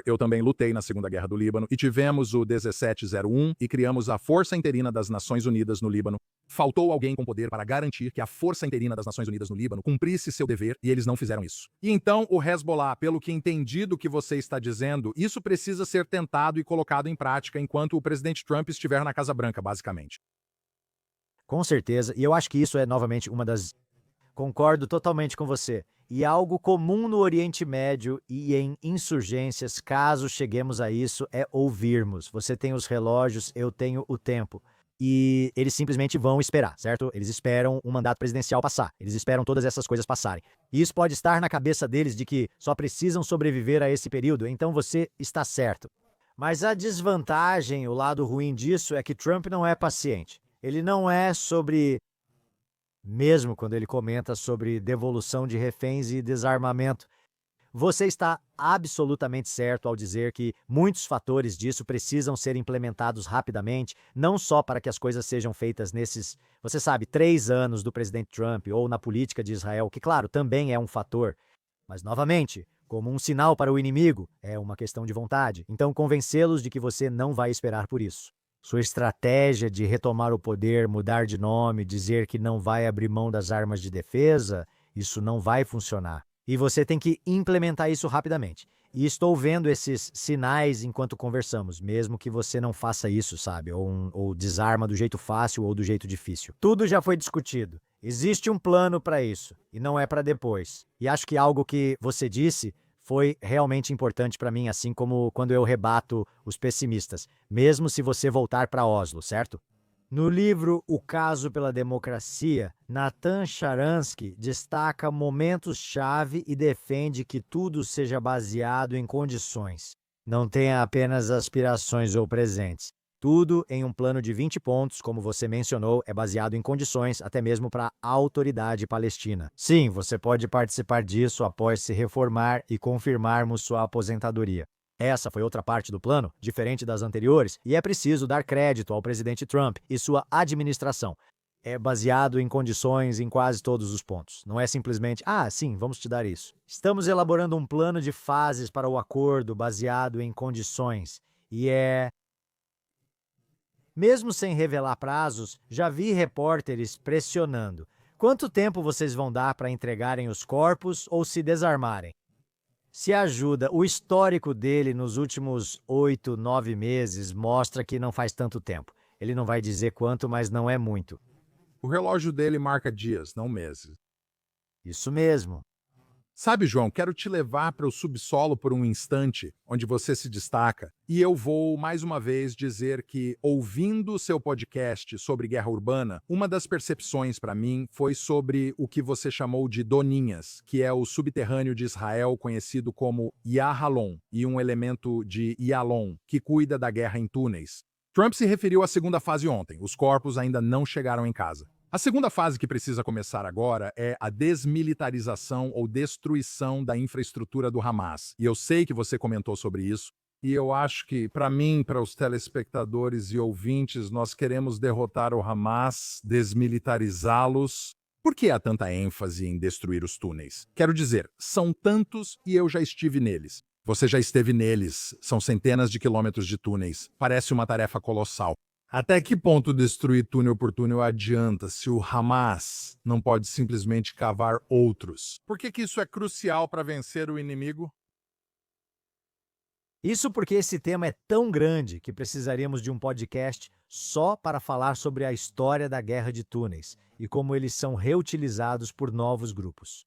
Eu também lutei na Segunda Guerra do Líbano e tivemos o 1701 e criamos a Força Interina das Nações Unidas no Líbano. Faltou alguém com poder para garantir que a Força Interina das Nações Unidas no Líbano cumprisse seu dever e eles não fizeram isso. E então o Hezbollah, pelo que entendi do que você está dizendo, isso precisa ser tentado e colocado em prática enquanto o presidente Trump estiver na Casa Branca, basicamente. Com certeza, e eu acho que isso é novamente uma das. Concordo totalmente com você. E algo comum no Oriente Médio e em insurgências, caso cheguemos a isso, é ouvirmos. Você tem os relógios, eu tenho o tempo. E eles simplesmente vão esperar, certo? Eles esperam um mandato presidencial passar. Eles esperam todas essas coisas passarem. E isso pode estar na cabeça deles de que só precisam sobreviver a esse período, então você está certo. Mas a desvantagem, o lado ruim disso, é que Trump não é paciente. Ele não é sobre. Mesmo quando ele comenta sobre devolução de reféns e desarmamento. Você está absolutamente certo ao dizer que muitos fatores disso precisam ser implementados rapidamente, não só para que as coisas sejam feitas nesses, você sabe, 3 anos do presidente Trump ou na política de Israel, que, claro, também é um fator. Mas, novamente, como um sinal para o inimigo, é uma questão de vontade. Então, convencê-los de que você não vai esperar por isso. Sua estratégia de retomar o poder, mudar de nome, dizer que não vai abrir mão das armas de defesa, isso não vai funcionar. E você tem que implementar isso rapidamente. E estou vendo esses sinais enquanto conversamos, mesmo que você não faça isso, sabe? Ou desarma do jeito fácil ou do jeito difícil. Tudo já foi discutido. Existe um plano para isso, e não é para depois. E acho que algo que você disse foi realmente importante para mim, assim como quando eu rebato os pessimistas, mesmo se você voltar para Oslo, certo? No livro O Caso pela Democracia, Natan Sharansky destaca momentos-chave e defende que tudo seja baseado em condições. Não tenha apenas aspirações ou presentes. Tudo em um plano de 20 pontos, como você mencionou, é baseado em condições, até mesmo para a autoridade palestina. Sim, você pode participar disso após se reformar e confirmarmos sua aposentadoria. Essa foi outra parte do plano, diferente das anteriores, e é preciso dar crédito ao presidente Trump e sua administração. É baseado em condições em quase todos os pontos. Não é simplesmente, sim, vamos te dar isso. Estamos elaborando um plano de fases para o acordo baseado em condições. Mesmo sem revelar prazos, já vi repórteres pressionando. Quanto tempo vocês vão dar para entregarem os corpos ou se desarmarem? Se ajuda, o histórico dele nos últimos 8, 9 meses mostra que não faz tanto tempo. Ele não vai dizer quanto, mas não é muito. O relógio dele marca dias, não meses. Isso mesmo. Sabe, João, quero te levar para o subsolo por um instante, onde você se destaca, e eu vou, mais uma vez, dizer que, ouvindo seu podcast sobre guerra urbana, uma das percepções para mim foi sobre o que você chamou de Doninhas, que é o subterrâneo de Israel conhecido como Yahalon, e um elemento de Yalon, que cuida da guerra em túneis. Trump se referiu à segunda fase ontem, os corpos ainda não chegaram em casa. A segunda fase que precisa começar agora é a desmilitarização ou destruição da infraestrutura do Hamas. E eu sei que você comentou sobre isso. E eu acho que, para mim, para os telespectadores e ouvintes, nós queremos derrotar o Hamas, desmilitarizá-los. Por que há tanta ênfase em destruir os túneis? Quero dizer, são tantos e eu já estive neles. Você já esteve neles. São centenas de quilômetros de túneis. Parece uma tarefa colossal. Até que ponto destruir túnel por túnel adianta se o Hamas não pode simplesmente cavar outros? Por que isso é crucial para vencer o inimigo? Isso porque esse tema é tão grande que precisaríamos de um podcast só para falar sobre a história da guerra de túneis e como eles são reutilizados por novos grupos.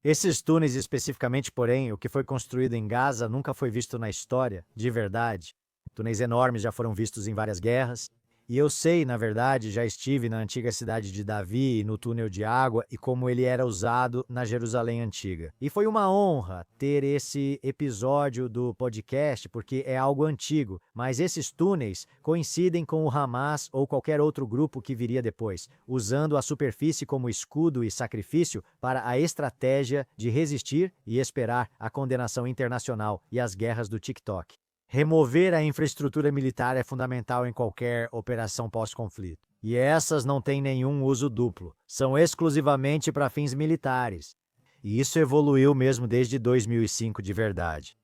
Esses túneis especificamente, porém, o que foi construído em Gaza nunca foi visto na história, de verdade. Túneis enormes já foram vistos em várias guerras. E eu sei, na verdade, já estive na antiga cidade de Davi, no túnel de água, e como ele era usado na Jerusalém antiga. E foi uma honra ter esse episódio do podcast, porque é algo antigo, mas esses túneis coincidem com o Hamas ou qualquer outro grupo que viria depois, usando a superfície como escudo e sacrifício para a estratégia de resistir e esperar a condenação internacional e as guerras do TikTok. Remover a infraestrutura militar é fundamental em qualquer operação pós-conflito. E essas não têm nenhum uso duplo, são exclusivamente para fins militares. E isso evoluiu mesmo desde 2005 de verdade.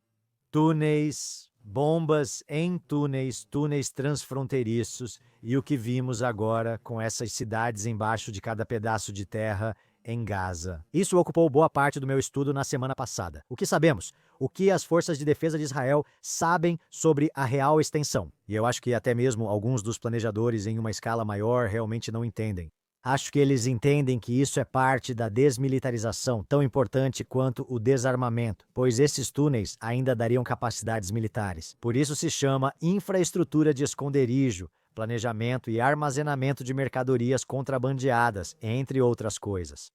Túneis, bombas em túneis, túneis transfronteiriços e o que vimos agora com essas cidades embaixo de cada pedaço de terra em Gaza. Isso ocupou boa parte do meu estudo na semana passada. O que sabemos? O que as forças de defesa de Israel sabem sobre a real extensão. E eu acho que até mesmo alguns dos planejadores em uma escala maior realmente não entendem. Acho que eles entendem que isso é parte da desmilitarização, tão importante quanto o desarmamento, pois esses túneis ainda dariam capacidades militares. Por isso se chama infraestrutura de esconderijo, planejamento e armazenamento de mercadorias contrabandeadas, entre outras coisas.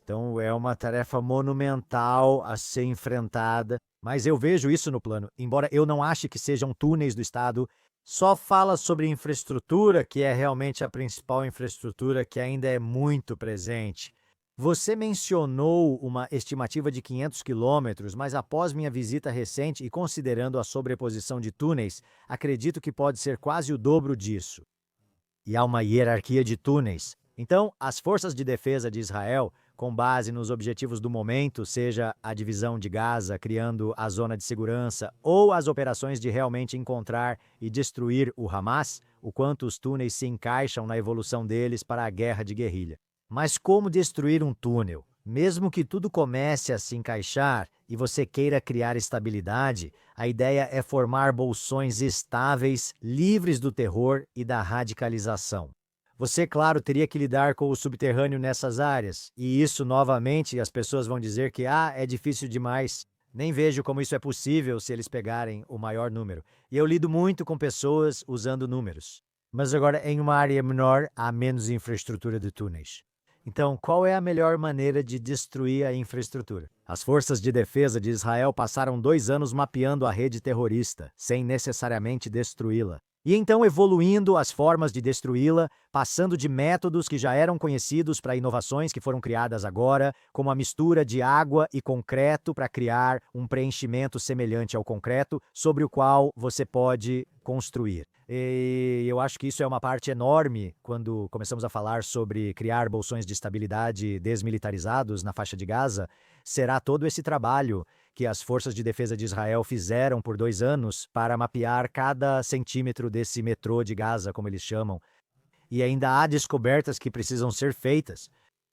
Então é uma tarefa monumental a ser enfrentada, mas eu vejo isso no plano. Embora eu não ache que sejam túneis do Estado, só fala sobre infraestrutura, que é realmente a principal infraestrutura que ainda é muito presente. Você mencionou uma estimativa de 500 quilômetros, mas após minha visita recente e considerando a sobreposição de túneis, acredito que pode ser quase o dobro disso. E há uma hierarquia de túneis. Então, as forças de defesa de Israel, com base nos objetivos do momento, seja a divisão de Gaza criando a zona de segurança ou as operações de realmente encontrar e destruir o Hamas, o quanto os túneis se encaixam na evolução deles para a guerra de guerrilha. Mas como destruir um túnel? Mesmo que tudo comece a se encaixar e você queira criar estabilidade, a ideia é formar bolsões estáveis, livres do terror e da radicalização. Você, claro, teria que lidar com o subterrâneo nessas áreas, e isso, novamente, as pessoas vão dizer que é difícil demais. Nem vejo como isso é possível se eles pegarem o maior número. E eu lido muito com pessoas usando números. Mas agora, em uma área menor, há menos infraestrutura de túneis. Então, qual é a melhor maneira de destruir a infraestrutura? As forças de defesa de Israel passaram 2 anos mapeando a rede terrorista, sem necessariamente destruí-la. E então evoluindo as formas de destruí-la, passando de métodos que já eram conhecidos para inovações que foram criadas agora, como a mistura de água e concreto para criar um preenchimento semelhante ao concreto, sobre o qual você pode construir. E eu acho que isso é uma parte enorme quando começamos a falar sobre criar bolsões de estabilidade desmilitarizados na faixa de Gaza. Será todo esse trabalho que as forças de defesa de Israel fizeram por 2 anos para mapear cada centímetro desse metrô de Gaza, como eles chamam. E ainda há descobertas que precisam ser feitas.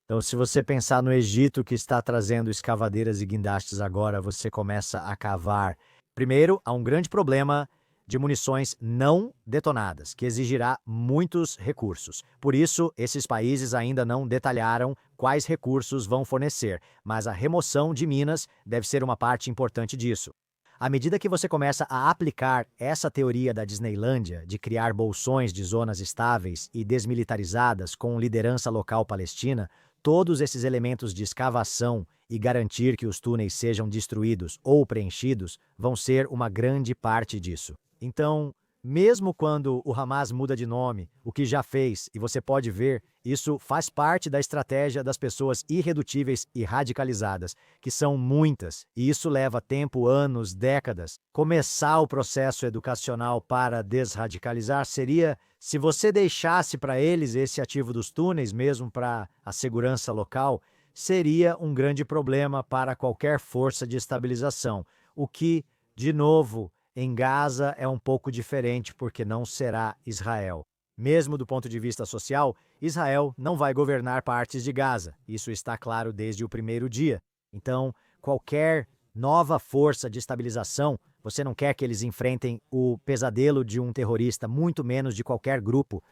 Então, se você pensar no Egito, que está trazendo escavadeiras e guindastes agora, você começa a cavar. Primeiro, há um grande problema de munições não detonadas, que exigirá muitos recursos. Por isso, esses países ainda não detalharam quais recursos vão fornecer, mas a remoção de minas deve ser uma parte importante disso. À medida que você começa a aplicar essa teoria da Disneylândia, de criar bolsões de zonas estáveis e desmilitarizadas com liderança local palestina, todos esses elementos de escavação e garantir que os túneis sejam destruídos ou preenchidos vão ser uma grande parte disso. Então, Mesmo quando o Hamas muda de nome, o que já fez, e você pode ver, isso faz parte da estratégia das pessoas irredutíveis e radicalizadas, que são muitas, e isso leva tempo, anos, décadas. Começar o processo educacional para desradicalizar seria se você deixasse para eles esse ativo dos túneis, mesmo para a segurança local, seria um grande problema para qualquer força de estabilização, o que, de novo, em Gaza é um pouco diferente porque não será Israel. Mesmo do ponto de vista social, Israel não vai governar partes de Gaza. Isso está claro desde o primeiro dia. Então, qualquer nova força de estabilização, você não quer que eles enfrentem o pesadelo de um terrorista, muito menos de qualquer grupo,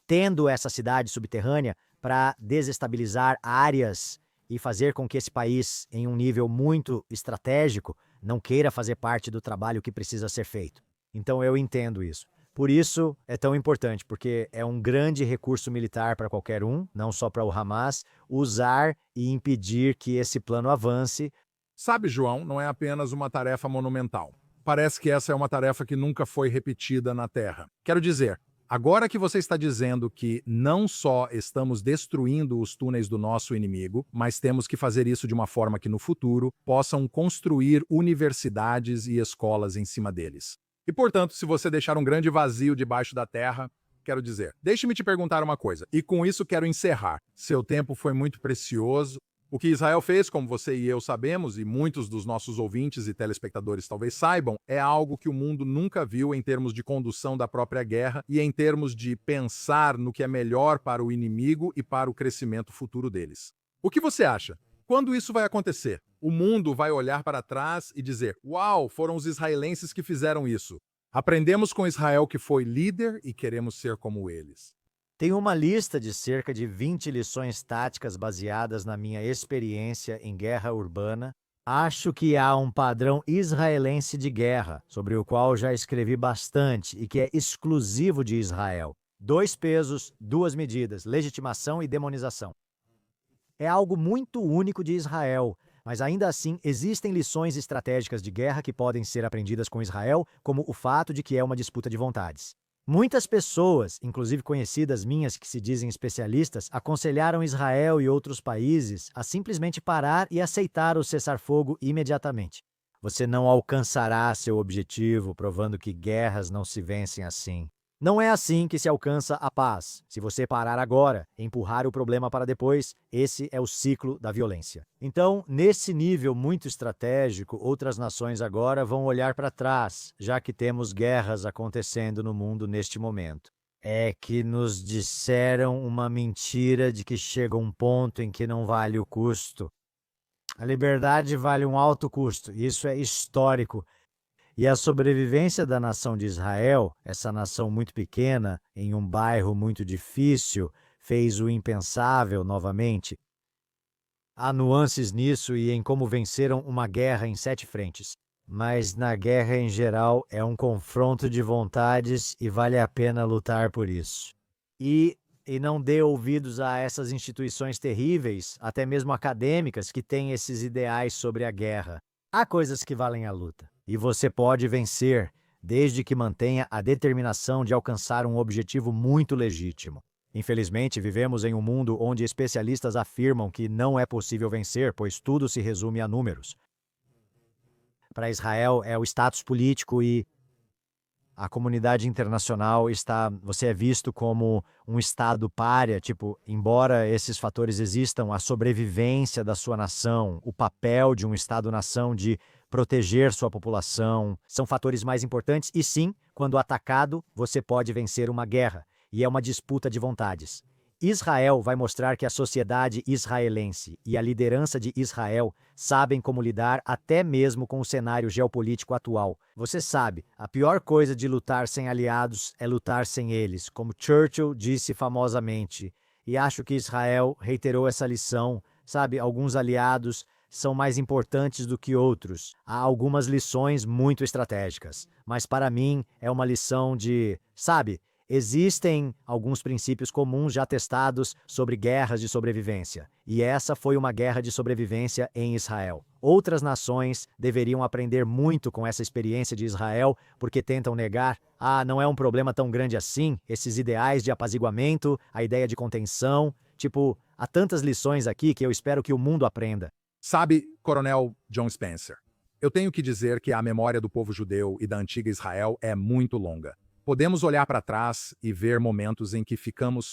tendo essa cidade subterrânea para desestabilizar áreas e fazer com que esse país, em um nível muito estratégico, não queira fazer parte do trabalho que precisa ser feito. Então eu entendo isso. Por isso é tão importante, porque é um grande recurso militar para qualquer um, não só para o Hamas, usar e impedir que esse plano avance. Sabe, João, não é apenas uma tarefa monumental. Parece que essa é uma tarefa que nunca foi repetida na Terra. Quero dizer, agora que você está dizendo que não só estamos destruindo os túneis do nosso inimigo, mas temos que fazer isso de uma forma que no futuro possam construir universidades e escolas em cima deles. E, portanto, se você deixar um grande vazio debaixo da terra, quero dizer, deixe-me te perguntar uma coisa, e com isso quero encerrar. Seu tempo foi muito precioso. O que Israel fez, como você e eu sabemos, e muitos dos nossos ouvintes e telespectadores talvez saibam, é algo que o mundo nunca viu em termos de condução da própria guerra e em termos de pensar no que é melhor para o inimigo e para o crescimento futuro deles. O que você acha? Quando isso vai acontecer? O mundo vai olhar para trás e dizer: "Uau, foram os israelenses que fizeram isso. Aprendemos com Israel que foi líder e queremos ser como eles." Tem uma lista de cerca de 20 lições táticas baseadas na minha experiência em guerra urbana. Acho que há um padrão israelense de guerra, sobre o qual já escrevi bastante e que é exclusivo de Israel. 2 pesos, 2 medidas, legitimação e demonização. É algo muito único de Israel, mas ainda assim existem lições estratégicas de guerra que podem ser aprendidas com Israel, como o fato de que é uma disputa de vontades. Muitas pessoas, inclusive conhecidas minhas que se dizem especialistas, aconselharam Israel e outros países a simplesmente parar e aceitar o cessar-fogo imediatamente. Você não alcançará seu objetivo provando que guerras não se vencem assim. Não é assim que se alcança a paz. Se você parar agora, empurrar o problema para depois, esse é o ciclo da violência. Então, nesse nível muito estratégico, outras nações agora vão olhar para trás, já que temos guerras acontecendo no mundo neste momento. É que nos disseram uma mentira de que chega um ponto em que não vale o custo. A liberdade vale um alto custo, isso é histórico. E a sobrevivência da nação de Israel, essa nação muito pequena, em um bairro muito difícil, fez o impensável novamente. Há nuances nisso e em como venceram uma guerra em 7 frentes. Mas na guerra em geral é um confronto de vontades e vale a pena lutar por isso. E não dê ouvidos a essas instituições terríveis, até mesmo acadêmicas, que têm esses ideais sobre a guerra. Há coisas que valem a luta. E você pode vencer, desde que mantenha a determinação de alcançar um objetivo muito legítimo. Infelizmente, vivemos em um mundo onde especialistas afirmam que não é possível vencer, pois tudo se resume a números. Para Israel, é o status político e a comunidade internacional você é visto como um estado pária, embora esses fatores existam, a sobrevivência da sua nação, o papel de um estado-nação de proteger sua população, são fatores mais importantes e sim, quando atacado, você pode vencer uma guerra, e é uma disputa de vontades. Israel vai mostrar que a sociedade israelense e a liderança de Israel sabem como lidar até mesmo com o cenário geopolítico atual. Você sabe, a pior coisa de lutar sem aliados é lutar sem eles, como Churchill disse famosamente. E acho que Israel reiterou essa lição. Sabe, alguns aliados são mais importantes do que outros. Há algumas lições muito estratégicas. Mas para mim é uma lição de, Existem alguns princípios comuns já testados sobre guerras de sobrevivência, e essa foi uma guerra de sobrevivência em Israel. Outras nações deveriam aprender muito com essa experiência de Israel, porque tentam negar, não é um problema tão grande assim, esses ideais de apaziguamento, a ideia de contenção, há tantas lições aqui que eu espero que o mundo aprenda. Sabe, Coronel John Spencer, eu tenho que dizer que a memória do povo judeu e da antiga Israel é muito longa. Podemos olhar para trás e ver momentos em que ficamos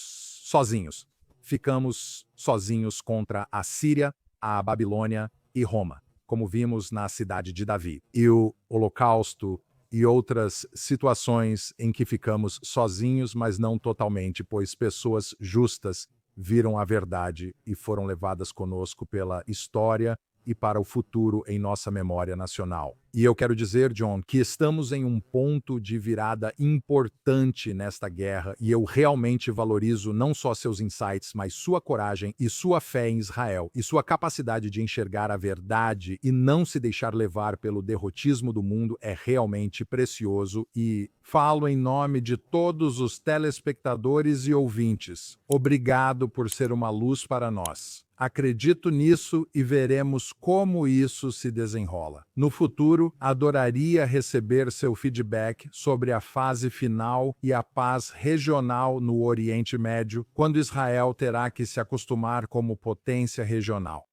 sozinhos. Ficamos sozinhos contra a Síria, a Babilônia e Roma, como vimos na cidade de Davi. E o Holocausto e outras situações em que ficamos sozinhos, mas não totalmente, pois pessoas justas viram a verdade e foram levadas conosco pela história e para o futuro em nossa memória nacional. E eu quero dizer, John, que estamos em um ponto de virada importante nesta guerra e eu realmente valorizo não só seus insights, mas sua coragem e sua fé em Israel e sua capacidade de enxergar a verdade e não se deixar levar pelo derrotismo do mundo é realmente precioso e falo em nome de todos os telespectadores e ouvintes. Obrigado por ser uma luz para nós. Acredito nisso e veremos como isso se desenrola. No futuro, adoraria receber seu feedback sobre a fase final e a paz regional no Oriente Médio, quando Israel terá que se acostumar como potência regional.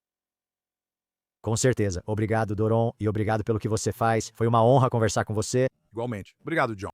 Com certeza. Obrigado, Doron, e obrigado pelo que você faz. Foi uma honra conversar com você. Igualmente. Obrigado, John.